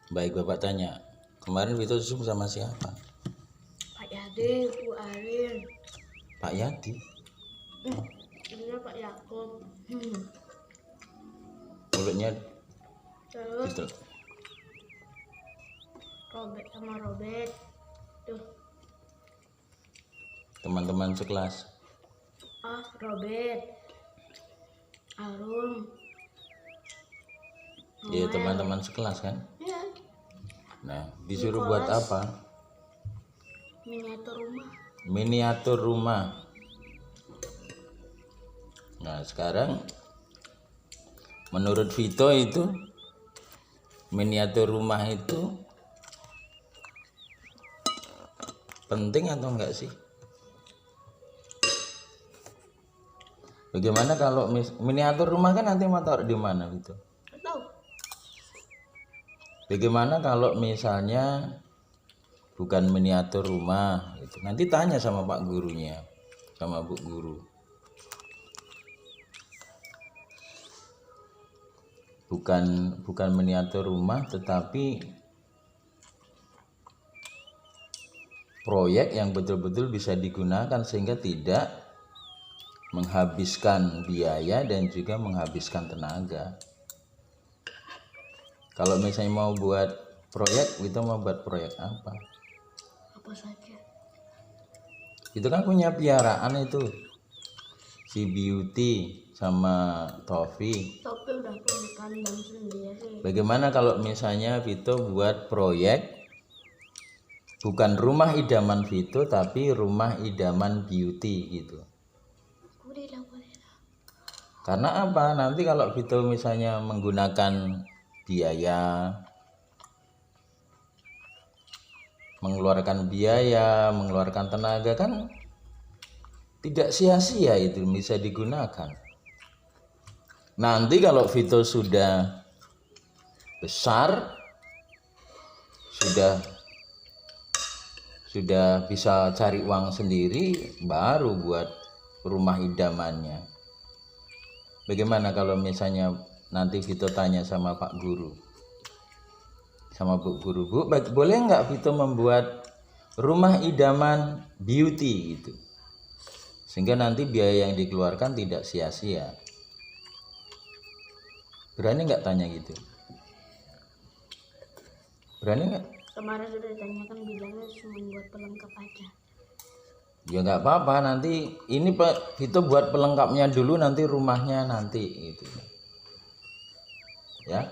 Baik, Bapak tanya. Kemarin Vito Zoom sama siapa? Pak Yadi, Bu Arin. Pak Yadi. Ini Pak Yakub. Mulutnya Terus gitu. Robert sama Robert. Tuh, Teman-teman sekelas. Robert. Arum. Ya, Noel. teman-teman sekelas kan? Iya, Nah, disuruh buat Nicholas. apa? Miniatur rumah. Miniatur rumah. Nah, sekarang menurut Vito itu miniatur rumah itu penting atau enggak sih? Bagaimana kalau miniatur rumah kan nanti mau taruh di mana gitu? Nggak tahu. Bagaimana kalau misalnya bukan miniatur rumah gitu. Nanti tanya sama Pak gurunya, sama Bu guru. Bukan miniatur rumah tetapi proyek yang betul-betul bisa digunakan sehingga tidak menghabiskan biaya dan juga menghabiskan tenaga. Kalau misalnya mau buat proyek, kita mau buat proyek apa? Apa saja. Itu kan punya piaraan itu, si Beauty sama Tofi. Tapi udah punya kandang sendiri. Bagaimana kalau misalnya Vito buat proyek bukan rumah idaman Vito tapi rumah idaman Beauty gitu? Boleh lah. Karena apa? Nanti kalau Vito misalnya menggunakan biaya, mengeluarkan tenaga kan tidak sia-sia, itu bisa digunakan. Nanti kalau Vito sudah besar, sudah bisa cari uang sendiri, baru buat rumah idamannya. Bagaimana kalau misalnya nanti Vito tanya sama Pak Guru, sama Bu Guru, Bu, boleh nggak Vito membuat rumah idaman Beauty gitu, sehingga nanti biaya yang dikeluarkan tidak sia-sia? Berani nggak tanya gitu? Berani nggak? Kemarin sudah ditanyakan, bilangnya cuma buat pelengkap aja. Ya nggak apa-apa, nanti ini Pak Vito buat pelengkapnya dulu, nanti rumahnya nanti gitu ya.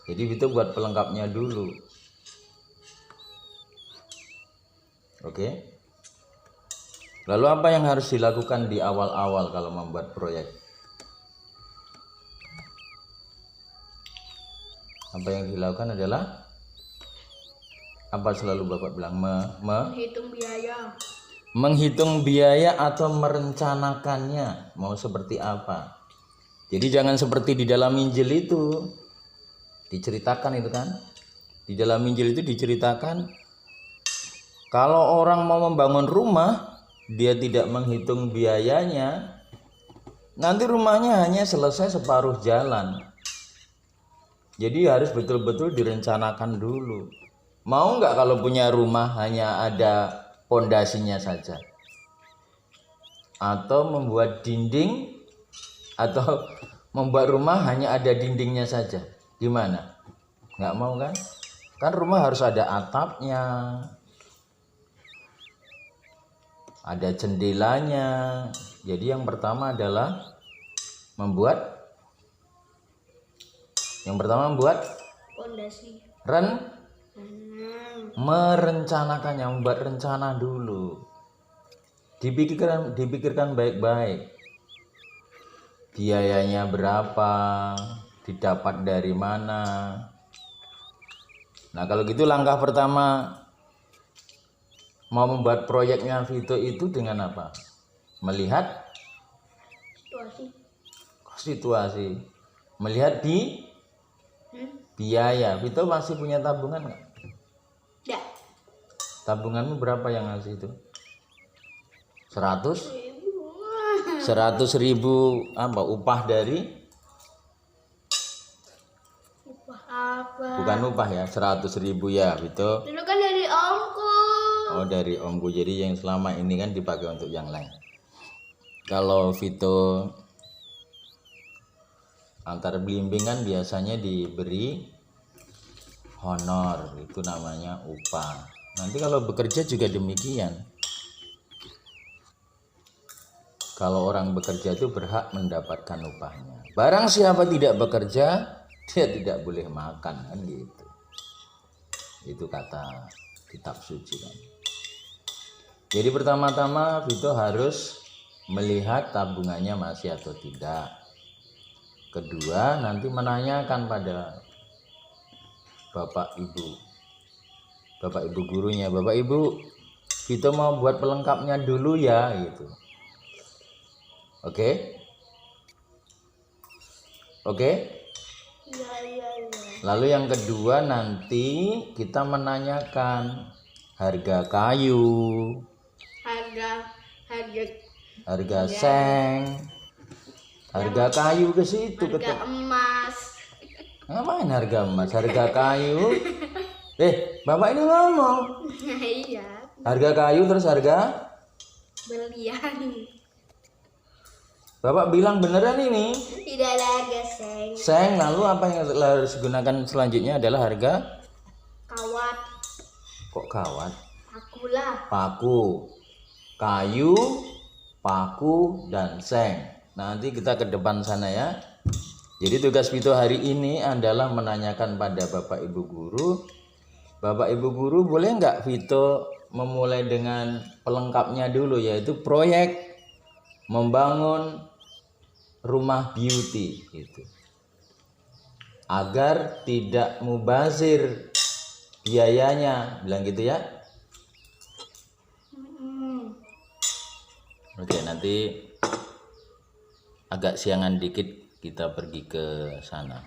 Jadi Vito buat pelengkapnya dulu. Oke. Lalu apa yang harus dilakukan di awal-awal kalau membuat proyek? Apa yang dilakukan adalah apa, selalu Bapak bilang Menghitung biaya. menghitung biaya atau merencanakannya mau seperti apa. Jadi jangan seperti di dalam Injil itu diceritakan itu kan. Di dalam Injil itu diceritakan kalau orang mau membangun rumah, dia tidak menghitung biayanya, nanti rumahnya hanya selesai separuh jalan. Jadi harus betul-betul direncanakan dulu. Mau nggak kalau punya rumah hanya ada pondasinya saja? Atau membuat dinding, atau membuat rumah hanya ada dindingnya saja? Gimana? Nggak mau kan? Kan rumah harus ada atapnya, ada jendelanya. Jadi yang pertama adalah membuat Pondasi. merencanakannya, membuat rencana dulu. Dipikirkan baik-baik. Biayanya berapa, didapat dari mana. Nah, kalau gitu langkah pertama mau membuat proyeknya Vito itu dengan apa? Melihat situasi. Melihat biaya. Vito masih punya tabungan nggak? Ya. Tabunganmu berapa yang ngasih itu? 100 ribu apa upah dari Upah Apa? Bukan upah ya, 100.000 ya Vito. Dulu kan dari omku. Oh dari omku, jadi yang selama ini kan dipakai untuk yang lain. Kalau Vito antar belimbing kan biasanya diberi honor, itu namanya upah. Nanti kalau bekerja juga demikian. Kalau orang bekerja itu berhak mendapatkan upahnya. Barang siapa tidak bekerja, dia tidak boleh makan, kan gitu. Itu kata kitab suci kan. Jadi pertama-tama Vito harus melihat tabungannya masih atau tidak. Kedua, nanti menanyakan pada Bapak Ibu gurunya, Bapak Ibu, Vito mau buat pelengkapnya dulu ya gitu. Oke? Iya. Lalu yang kedua nanti kita menanyakan harga kayu, harga seng, harga kayu ke situ. Harga emas. Ngapain harga emas? Harga kayu. Bapak ini ngomong. Iya. Harga kayu terus harga. Belian. Bapak bilang beneran ini. Tidak ada harga seng. Seng, lalu apa yang harus digunakan selanjutnya adalah harga. Kawat. Kok kawat? Akulah. Paku, kayu, paku, dan seng. Nanti kita ke depan sana ya. Jadi tugas Vito hari ini adalah menanyakan pada Bapak Ibu Guru. Bapak Ibu Guru boleh nggak Vito memulai dengan pelengkapnya dulu, yaitu proyek membangun rumah beauty gitu. Agar tidak mubazir biayanya, bilang gitu ya. Oke, nanti agak siangan dikit kita pergi ke sana.